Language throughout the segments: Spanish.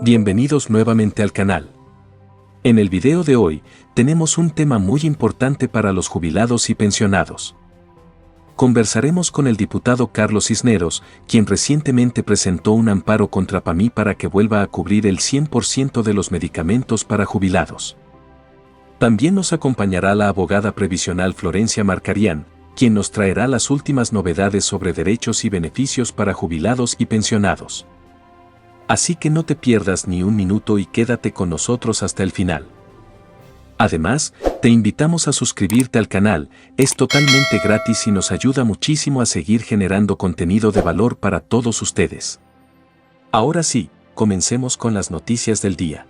Bienvenidos nuevamente al canal. En el video de hoy, tenemos un tema muy importante para los jubilados y pensionados. Conversaremos con el diputado Carlos Cisneros, quien recientemente presentó un amparo contra PAMI para que vuelva a cubrir el 100% de los medicamentos para jubilados. También nos acompañará la abogada previsional Florencia Marcarián, quien nos traerá las últimas novedades sobre derechos y beneficios para jubilados y pensionados. Así que no te pierdas ni un minuto y quédate con nosotros hasta el final. Además, te invitamos a suscribirte al canal, es totalmente gratis y nos ayuda muchísimo a seguir generando contenido de valor para todos ustedes. Ahora sí, comencemos con las noticias del día.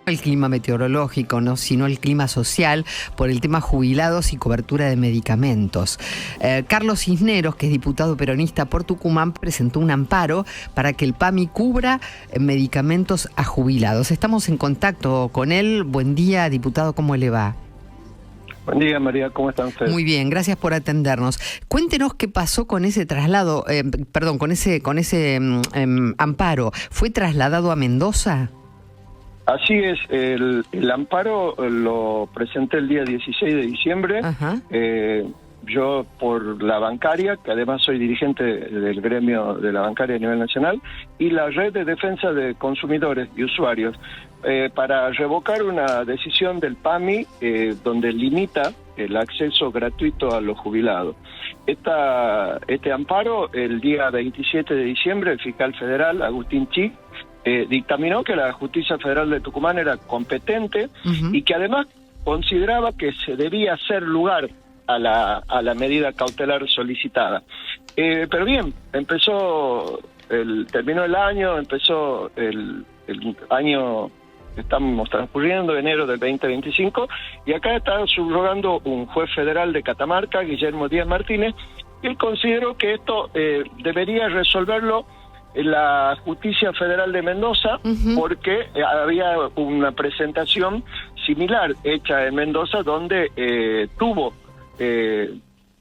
El clima meteorológico, no, sino el clima social por el tema jubilados y cobertura de medicamentos. Carlos Cisneros, que es diputado peronista por Tucumán, presentó un amparo para que el PAMI cubra medicamentos a jubilados. Estamos en contacto con él. Buen día, diputado, ¿cómo le va? Buen día, María, ¿cómo están ustedes? Muy bien, gracias por atendernos. Cuéntenos qué pasó con ese traslado, con ese amparo. ¿Fue trasladado a Mendoza? Así es, el amparo lo presenté el día 16 de diciembre. Yo por la bancaria, que además soy dirigente del gremio de la bancaria a nivel nacional, y la Red de Defensa de Consumidores y Usuarios, para revocar una decisión del PAMI donde limita el acceso gratuito a los jubilados. Este amparo, el día 27 de diciembre, el fiscal federal, Agustín Chic, dictaminó que la Justicia Federal de Tucumán era competente y que además consideraba que se debía hacer lugar a la medida cautelar solicitada. Pero bien, terminó el año, empezó el año que estamos transcurriendo, enero del 2025, y acá está subrogando un juez federal de Catamarca, Guillermo Díaz Martínez, y él consideró que esto debería resolverlo la Justicia Federal de Mendoza, porque había una presentación similar hecha en Mendoza donde tuvo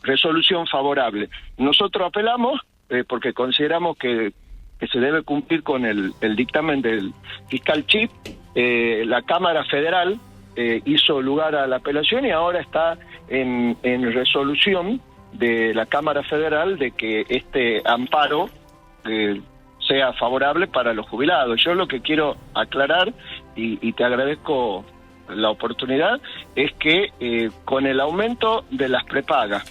resolución favorable. Nosotros apelamos porque consideramos que se debe cumplir con el dictamen del fiscal Chip. La Cámara Federal hizo lugar a la apelación y ahora está en resolución de la Cámara Federal de que este amparo sea favorable para los jubilados. Yo lo que quiero aclarar, y te agradezco la oportunidad, es que con el aumento de las prepagas,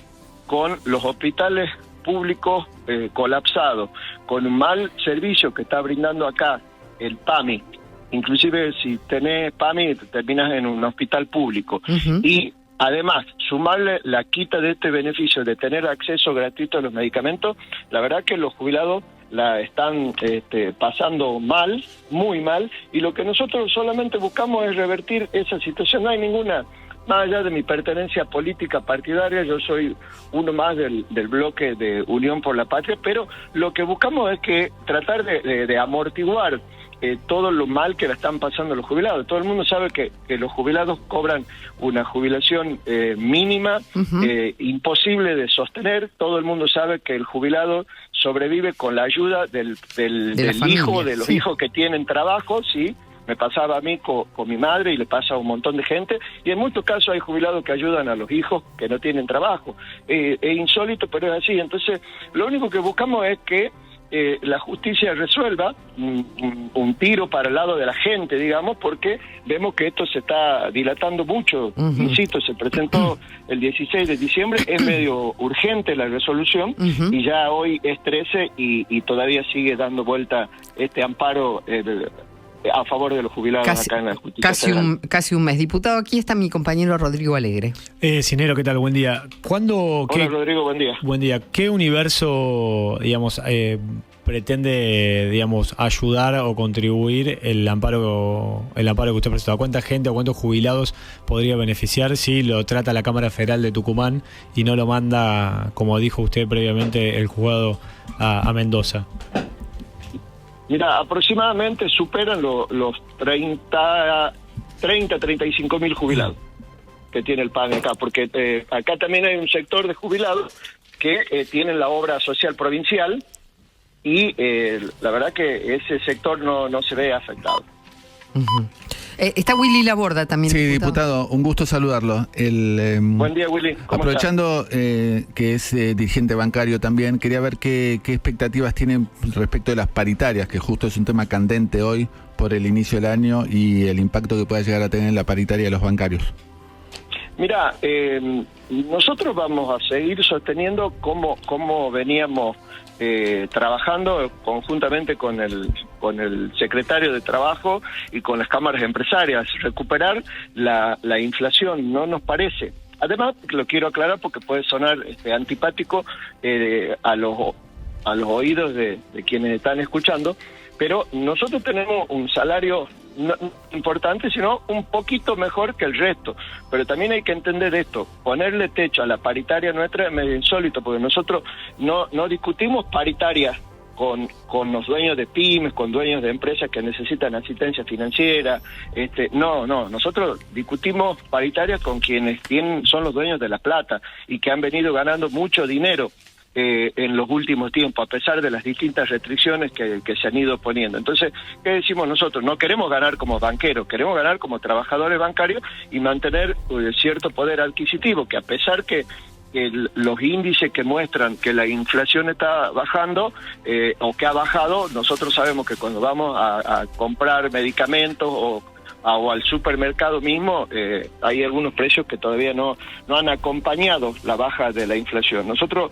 con los hospitales públicos colapsados, con un mal servicio que está brindando acá el PAMI, inclusive si tenés PAMI terminas en un hospital público, y además sumarle la quita de este beneficio de tener acceso gratuito a los medicamentos, la verdad que los jubilados la están pasando mal, muy mal, y lo que nosotros solamente buscamos es revertir esa situación. No hay ninguna, más allá de mi pertenencia política partidaria, yo soy uno más del bloque de Unión por la Patria, pero lo que buscamos es que tratar de amortiguar todo lo mal que la están pasando los jubilados. Todo el mundo sabe que los jubilados cobran una jubilación mínima, imposible de sostener. Todo el mundo sabe que el jubilado sobrevive con la ayuda del hijo, de los hijos que tienen trabajo, ¿sí? Me pasaba a mí con mi madre y le pasa a un montón de gente, y en muchos casos hay jubilados que ayudan a los hijos que no tienen trabajo. Es insólito, pero es así. Entonces, lo único que buscamos es que la justicia resuelva un tiro para el lado de la gente, digamos, porque vemos que esto se está dilatando mucho. Insisto, se presentó el 16 de diciembre, es medio urgente la resolución, y ya hoy es 13 y todavía sigue dando vuelta este amparo a favor de los jubilados acá en la Justicia Federal. Casi un mes. Diputado, aquí está mi compañero Rodrigo Alegre. Cisneros, ¿qué tal? Buen día. Hola, Rodrigo, buen día. Buen día. ¿Qué universo, digamos, pretende, digamos, ayudar o contribuir el amparo que usted presentó? ¿A cuánta gente o cuántos jubilados podría beneficiar si lo trata la Cámara Federal de Tucumán y no lo manda, como dijo usted previamente, el juzgado a Mendoza? Mira, aproximadamente superan los 35 mil jubilados que tiene el PAMI acá, porque acá también hay un sector de jubilados que tienen la obra social provincial, y la verdad que ese sector no se ve afectado. Ujú. Está Willy Laborda también. Sí, diputado, un gusto saludarlo. Buen día, Willy. ¿Cómo aprovechando que es dirigente bancario también, quería ver qué expectativas tienen respecto de las paritarias, que justo es un tema candente hoy por el inicio del año y el impacto que pueda llegar a tener la paritaria de los bancarios. Mira, nosotros vamos a seguir sosteniendo cómo veníamos trabajando conjuntamente con el secretario de Trabajo y con las cámaras empresarias. Recuperar la inflación no nos parece. Además, lo quiero aclarar porque puede sonar antipático a los oídos de quienes están escuchando, pero nosotros tenemos un salario no importante, sino un poquito mejor que el resto. Pero también hay que entender esto: ponerle techo a la paritaria nuestra es medio insólito, porque nosotros no discutimos paritarias con los dueños de pymes, con dueños de empresas que necesitan asistencia financiera. No, nosotros discutimos paritarias con quienes son los dueños de la plata y que han venido ganando mucho dinero en los últimos tiempos, a pesar de las distintas restricciones que se han ido poniendo. Entonces, ¿qué decimos nosotros? No queremos ganar como banqueros, queremos ganar como trabajadores bancarios y mantener cierto poder adquisitivo, que a pesar que los índices que muestran que la inflación está bajando o que ha bajado, nosotros sabemos que cuando vamos a comprar medicamentos o al supermercado mismo, hay algunos precios que todavía no han acompañado la baja de la inflación. Nosotros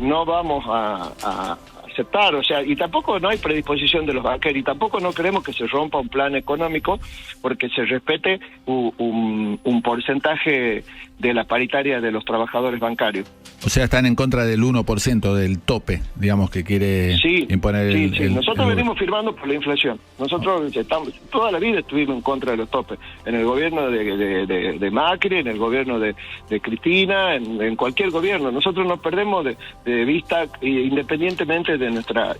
no vamos a aceptar, o sea, y tampoco no hay predisposición de los banqueros, y tampoco no queremos que se rompa un plan económico porque se respete un porcentaje de la paritaria de los trabajadores bancarios. O sea, están en contra del 1% del tope, digamos, que quiere imponer Sí. Nosotros venimos firmando por la inflación. Nosotros toda la vida estuvimos en contra de los topes. En el gobierno de Macri, en el gobierno de Cristina, en cualquier gobierno. Nosotros nos perdemos de vista, independientemente de nuestra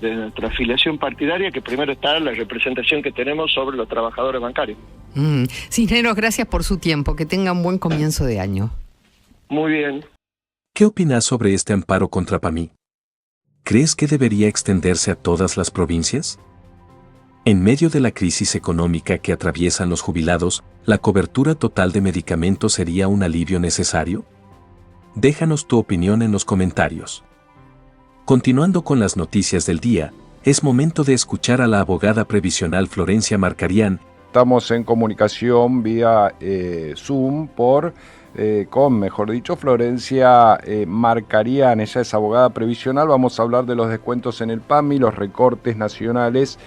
afiliación partidaria, que primero está la representación que tenemos sobre los trabajadores bancarios. Cisneros, gracias por su tiempo. Que tenga un buen comienzo de año. Muy bien. ¿Qué opinas sobre este amparo contra PAMI? ¿Crees que debería extenderse a todas las provincias? En medio de la crisis económica que atraviesan los jubilados, ¿la cobertura total de medicamentos sería un alivio necesario? Déjanos tu opinión en los comentarios. Continuando con las noticias del día, es momento de escuchar a la abogada previsional Florencia Marcarián. Estamos en comunicación vía Zoom con Florencia Marcarián. Ella es abogada previsional. Vamos a hablar de los descuentos en el PAMI, los recortes nacionales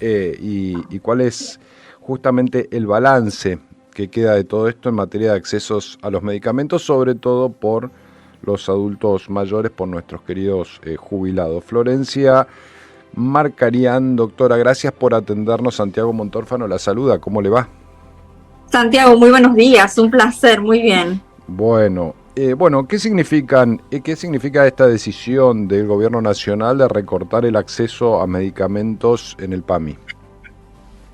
y cuál es justamente el balance que queda de todo esto en materia de accesos a los medicamentos, sobre todo por los adultos mayores, por nuestros queridos jubilados. Florencia Marcarián, doctora, gracias por atendernos. Santiago Montórfano la saluda. ¿Cómo le va? Santiago, muy buenos días, un placer, muy bien. Bueno, ¿qué significa esta decisión del Gobierno Nacional de recortar el acceso a medicamentos en el PAMI?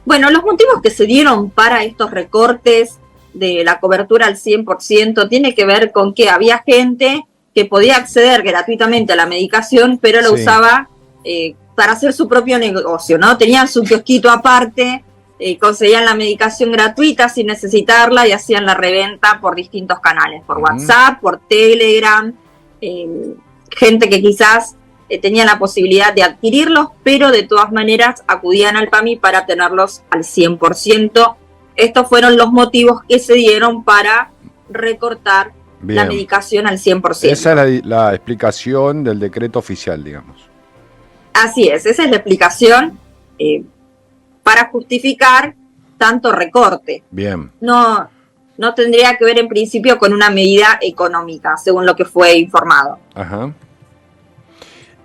Bueno, los motivos que se dieron para estos recortes de la cobertura al 100% tiene que ver con que había gente que podía acceder gratuitamente a la medicación, pero la usaba para hacer su propio negocio, ¿no? Tenían su kiosquito aparte, conseguían la medicación gratuita sin necesitarla y hacían la reventa por distintos canales, por WhatsApp, por Telegram, gente que quizás tenía la posibilidad de adquirirlos, pero de todas maneras acudían al PAMI para tenerlos al 100%. Estos fueron los motivos que se dieron para recortar la medicación al 100%. Esa es la explicación del decreto oficial, digamos. Así es, esa es la explicación para justificar tanto recorte. Bien. No tendría que ver en principio con una medida económica, según lo que fue informado. Ajá.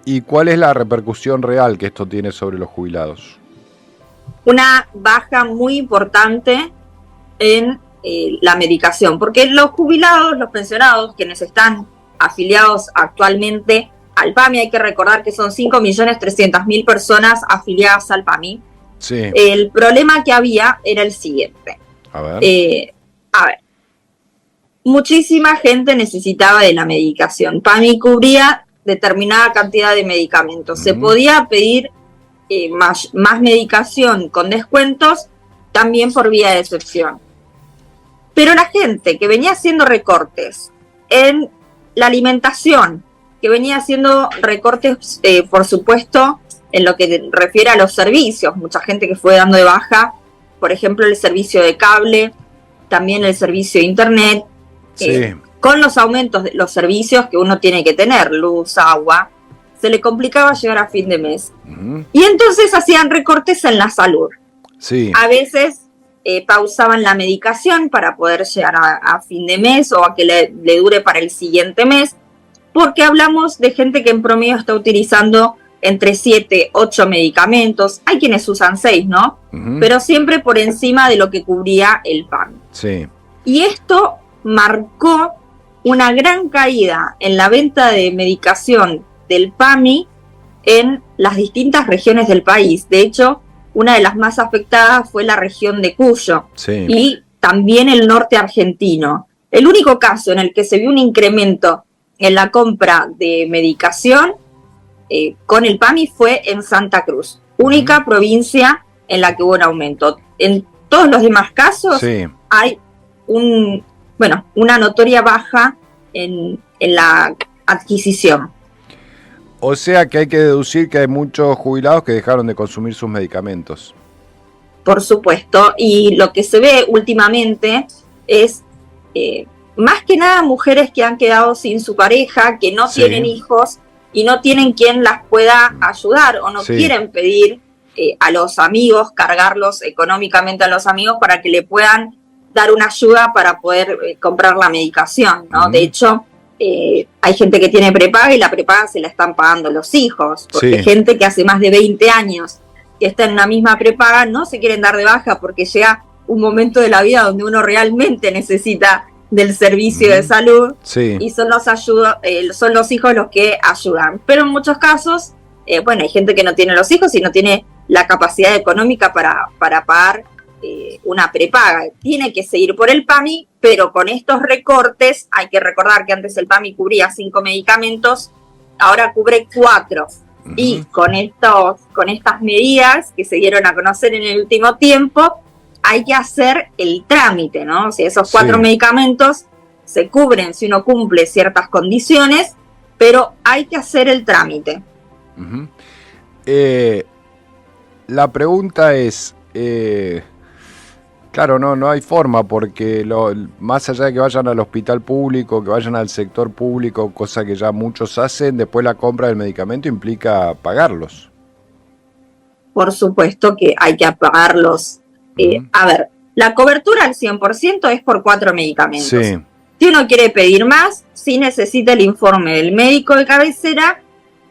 ¿Y cuál es la repercusión real que esto tiene sobre los jubilados? Una baja muy importante en la medicación, porque los jubilados, los pensionados, quienes están afiliados actualmente al PAMI, hay que recordar que son 5.300.000 personas afiliadas al PAMI. Sí. El problema que había era el siguiente. A ver. Muchísima gente necesitaba de la medicación. PAMI cubría determinada cantidad de medicamentos. Se podía pedir más medicación con descuentos, también por vía de excepción. Pero la gente que venía haciendo recortes en la alimentación, que venía haciendo recortes, por supuesto, en lo que refiere a los servicios, mucha gente que fue dando de baja, por ejemplo, el servicio de cable, también el servicio de internet, con los aumentos de los servicios que uno tiene que tener, luz, agua, se le complicaba llegar a fin de mes. Y entonces hacían recortes en la salud. A veces pausaban la medicación para poder llegar a fin de mes o a que le dure para el siguiente mes, porque hablamos de gente que en promedio está utilizando entre 7, 8 medicamentos. Hay quienes usan 6, ¿no? Pero siempre por encima de lo que cubría el PAMI. Y esto marcó una gran caída en la venta de medicación del PAMI en las distintas regiones del país. De hecho, una de las más afectadas fue la región de Cuyo y también el norte argentino. El único caso en el que se vio un incremento en la compra de medicación con el PAMI fue en Santa Cruz, única provincia en la que hubo un aumento. En todos los demás casos hay una notoria baja en la adquisición. O sea que hay que deducir que hay muchos jubilados que dejaron de consumir sus medicamentos. Por supuesto, y lo que se ve últimamente es más que nada mujeres que han quedado sin su pareja, que no tienen hijos y no tienen quien las pueda ayudar o no quieren pedir a los amigos, cargarlos económicamente a los amigos para que le puedan dar una ayuda para poder comprar la medicación, ¿no? De hecho, hay gente que tiene prepaga y la prepaga se la están pagando los hijos, porque gente que hace más de 20 años que está en una misma prepaga no se quieren dar de baja porque llega un momento de la vida donde uno realmente necesita del servicio de salud y son los hijos los que ayudan. Pero en muchos casos, hay gente que no tiene los hijos y no tiene la capacidad económica para pagar una prepaga. Tiene que seguir por el PAMI, pero con estos recortes, hay que recordar que antes el PAMI cubría 5 medicamentos, ahora cubre 4. Y con estas medidas que se dieron a conocer en el último tiempo, hay que hacer el trámite, ¿no? O sea, esos 4 medicamentos se cubren si uno cumple ciertas condiciones, pero hay que hacer el trámite. La pregunta es, claro, no hay forma, porque más allá de que vayan al hospital público, que vayan al sector público, cosa que ya muchos hacen, después la compra del medicamento implica pagarlos. Por supuesto que hay que pagarlos. A ver, la cobertura al 100% es por 4 medicamentos. Si uno quiere pedir más, sí necesita el informe del médico de cabecera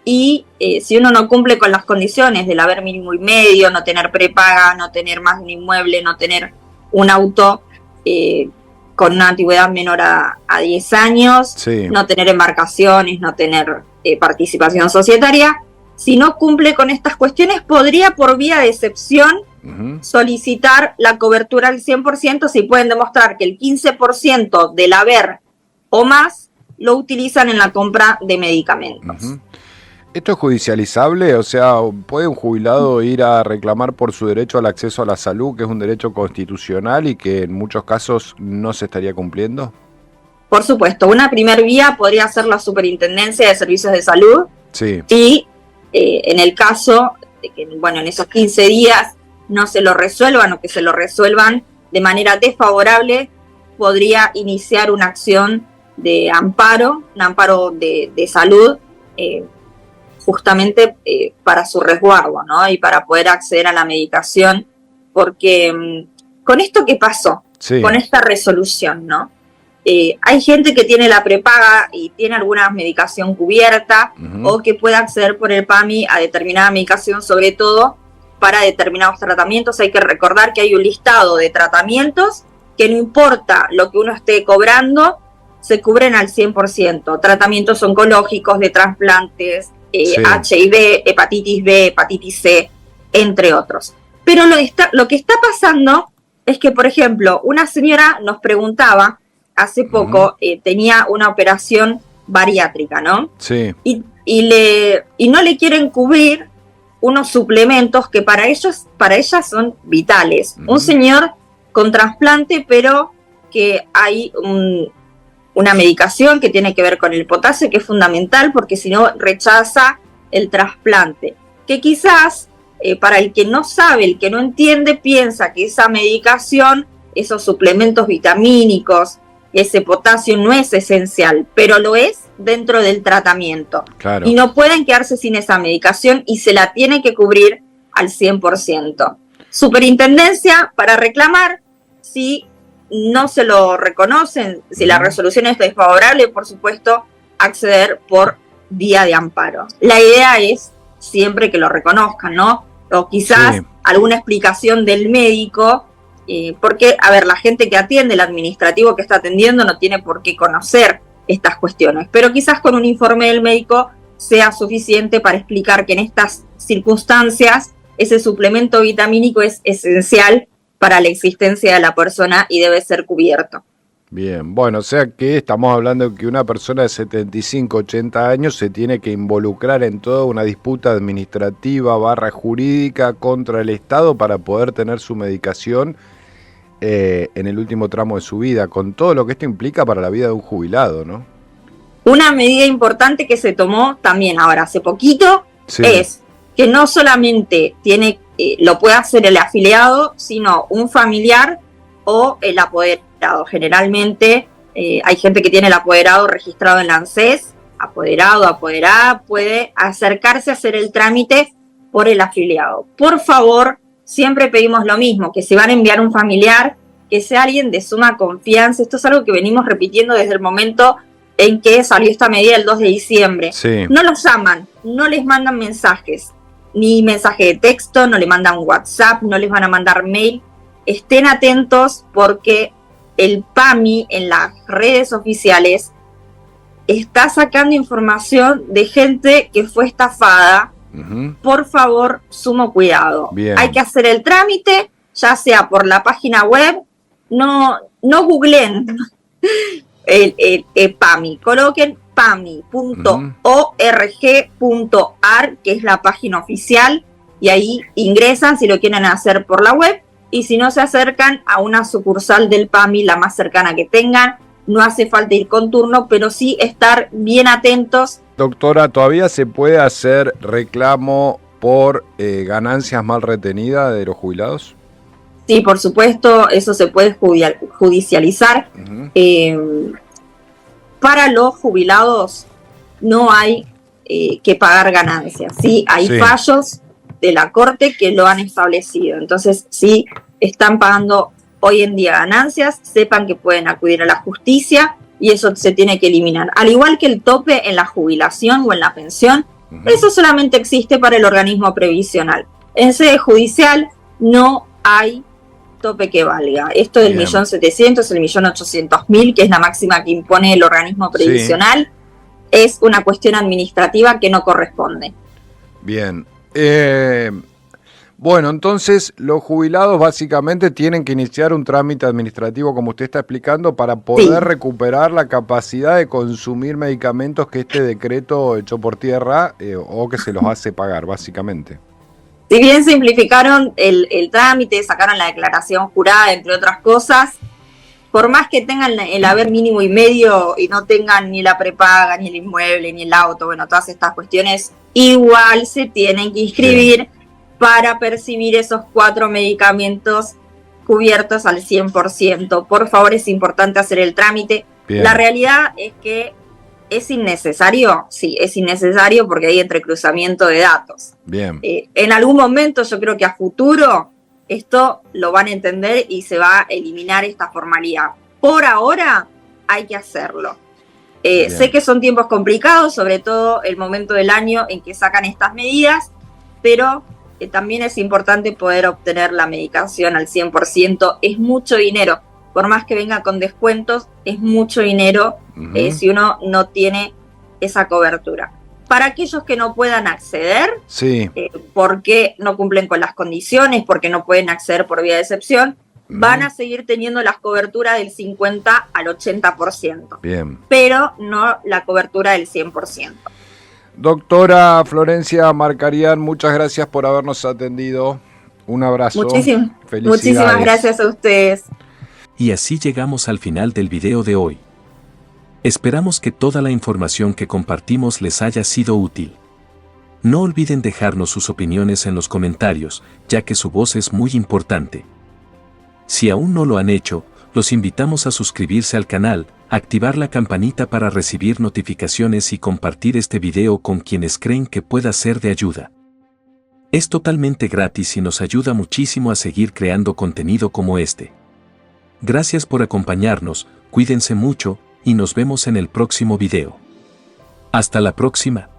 y si uno no cumple con las condiciones del haber mínimo y medio, no tener prepaga, no tener más de un inmueble, no tener un auto con una antigüedad menor a 10 años, no tener embarcaciones, no tener participación societaria, si no cumple con estas cuestiones, podría por vía de excepción solicitar la cobertura al 100% si pueden demostrar que el 15% del haber o más lo utilizan en la compra de medicamentos. ¿Esto es judicializable? O sea, ¿puede un jubilado ir a reclamar por su derecho al acceso a la salud, que es un derecho constitucional y que en muchos casos no se estaría cumpliendo? Por supuesto, una primer vía podría ser la Superintendencia de Servicios de Salud. Y en el caso de que, en esos 15 días no se lo resuelvan o que se lo resuelvan de manera desfavorable, podría iniciar una acción de amparo, un amparo de salud, justamente para su resguardo, ¿no? Y para poder acceder a la medicación, porque con esto que pasó, con esta resolución, ¿no? Hay gente que tiene la prepaga y tiene alguna medicación cubierta o que puede acceder por el PAMI a determinada medicación, sobre todo para determinados tratamientos. Hay que recordar que hay un listado de tratamientos que no importa lo que uno esté cobrando, se cubren al 100%. Tratamientos oncológicos, de trasplantes, HIV, hepatitis B, hepatitis C, entre otros. Pero lo que está pasando es que, por ejemplo, una señora nos preguntaba hace poco, tenía una operación bariátrica, ¿no? Y y no le quieren cubrir unos suplementos que para ellas son vitales. Un señor con trasplante, pero que hay una medicación que tiene que ver con el potasio, que es fundamental, porque si no rechaza el trasplante. Que quizás, para el que no sabe, el que no entiende, piensa que esa medicación, esos suplementos vitamínicos, ese potasio no es esencial, pero lo es dentro del tratamiento. Claro. Y no pueden quedarse sin esa medicación y se la tiene que cubrir al 100%. Superintendencia para reclamar, si no se lo reconocen, si la resolución es desfavorable, por supuesto, acceder por vía de amparo. La idea es siempre que lo reconozcan, ¿no? O quizás alguna explicación del médico, porque, a ver, la gente que atiende, el administrativo que está atendiendo, no tiene por qué conocer estas cuestiones, pero quizás con un informe del médico sea suficiente para explicar que en estas circunstancias ese suplemento vitamínico es esencial para la existencia de la persona y debe ser cubierto. Bien, bueno, o sea que estamos hablando de que una persona de 75, 80 años se tiene que involucrar en toda una disputa administrativa / jurídica contra el Estado para poder tener su medicación en el último tramo de su vida, con todo lo que esto implica para la vida de un jubilado, ¿no? Una medida importante que se tomó también ahora hace poquito es que no solamente lo puede hacer el afiliado, sino un familiar o el apoderado. Generalmente hay gente que tiene el apoderado registrado en la ANSES, apoderado, apoderada, puede acercarse a hacer el trámite por el afiliado. Por favor, siempre pedimos lo mismo, que si van a enviar un familiar, que sea alguien de suma confianza. Esto es algo que venimos repitiendo desde el momento en que salió esta medida el 2 de diciembre. Sí. No los llaman, no les mandan mensajes, ni mensaje de texto, no le mandan WhatsApp, no les van a mandar mail. Estén atentos porque el PAMI en las redes oficiales está sacando información de gente que fue estafada. Por favor, sumo cuidado. Bien. Hay que hacer el trámite, ya sea por la página web, no googleen el PAMI, coloquen pami.org.ar, que es la página oficial, y ahí ingresan si lo quieren hacer por la web, y si no, se acercan a una sucursal del PAMI, la más cercana que tengan. No hace falta ir con turno, pero sí estar bien atentos. Doctora, ¿todavía se puede hacer reclamo por ganancias mal retenidas de los jubilados? Sí, por supuesto, eso se puede judicializar. Para los jubilados no hay que pagar ganancias, ¿sí? Hay fallos de la Corte que lo han establecido. Entonces, si están pagando hoy en día ganancias, sepan que pueden acudir a la justicia y eso se tiene que eliminar. Al igual que el tope en la jubilación o en la pensión, eso solamente existe para el organismo previsional. En sede judicial no hay tope que valga. Esto del 1.700.000, el 1.800.000, que es la máxima que impone el organismo previsional, es una cuestión administrativa que no corresponde. Bien. Bueno, entonces los jubilados básicamente tienen que iniciar un trámite administrativo, como usted está explicando, para poder recuperar la capacidad de consumir medicamentos que este decreto echó por tierra o que se los hace pagar, básicamente. Si bien simplificaron el trámite, sacaron la declaración jurada, entre otras cosas, por más que tengan el haber mínimo y medio y no tengan ni la prepaga, ni el inmueble, ni el auto, bueno, todas estas cuestiones, igual se tienen que inscribir para percibir esos 4 medicamentos cubiertos al 100%. Por favor, es importante hacer el trámite. Bien. La realidad es que ¿es innecesario? Sí, es innecesario porque hay entrecruzamiento de datos. Bien. En algún momento, yo creo que a futuro, esto lo van a entender y se va a eliminar esta formalidad. Por ahora, hay que hacerlo. Sé que son tiempos complicados, sobre todo el momento del año en que sacan estas medidas, pero también es importante poder obtener la medicación al 100%. Es mucho dinero. Por más que venga con descuentos, es mucho dinero si uno no tiene esa cobertura. Para aquellos que no puedan acceder, porque no cumplen con las condiciones, porque no pueden acceder por vía de excepción, van a seguir teniendo las coberturas del 50 al 80%. Bien. Pero no la cobertura del 100%. Doctora Florencia Marcarián, muchas gracias por habernos atendido. Un abrazo. Muchísimas gracias a ustedes. Y así llegamos al final del video de hoy. Esperamos que toda la información que compartimos les haya sido útil. No olviden dejarnos sus opiniones en los comentarios, ya que su voz es muy importante. Si aún no lo han hecho, los invitamos a suscribirse al canal, activar la campanita para recibir notificaciones y compartir este video con quienes creen que pueda ser de ayuda. Es totalmente gratis y nos ayuda muchísimo a seguir creando contenido como este. Gracias por acompañarnos, cuídense mucho y nos vemos en el próximo video. Hasta la próxima.